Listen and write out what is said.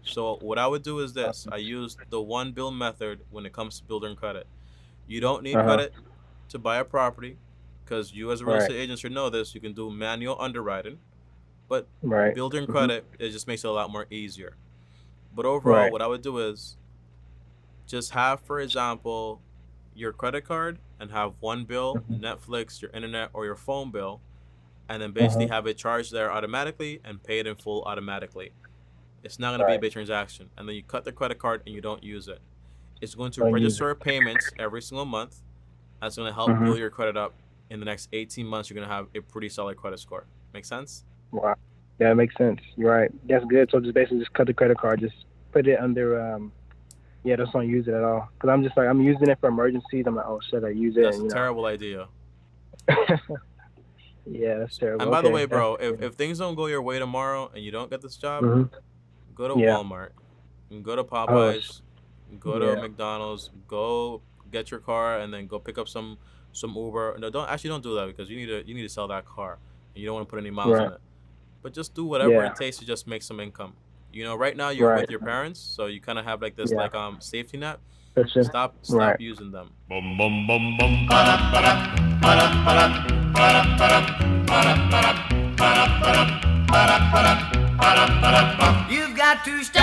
So what I would do is this: I use the one bill method when it comes to building credit. You don't need Uh-huh. credit to buy a property because you, as a real Right. estate agent, should know this. You can do manual underwriting, but Right. building Mhm. credit, it just makes it a lot more easier. But overall, Right. what I would do is just have, for example, your credit card and have one bill, Mhm. Netflix, your internet, or your phone bill, and then basically Uh-huh. have it charged there automatically and pay it in full automatically. It's not going to be a Right. big transaction. And then you cut the credit card and you don't use it. It's going to Don't use it. register payments every single month. That's going to help Mhm. build your credit up. In the next 18 months, you're going to have a pretty solid credit score. Make sense? Wow. Yeah, that makes sense. You're right. That's good. So just basically just cut the credit card, just put it under yeah, just don't use it at all. Cause I'm just like I'm using it for emergencies. I'm like, oh, should I use it? That's a And terrible idea. yeah, that's terrible. And by the way, Okay, that's bro, if, good. if things don't go your way tomorrow and you don't get this job, Mhm. go to Yeah. Walmart and go to Oh, Popeyes, go to yeah. McDonald's, go get your car and then go pick up some Uber. No, don't do that because you need to sell that car and you don't want to put any miles Right. on it. But just do whatever Yeah. it takes to just make some income. Right now you're Right. with your parents, so you kind of have like this Yeah. like safety net. For sure. Stop Right. using them. Bum bum bum bum ba ba ba ba ba ba ba ba ba ba. You've got to stop.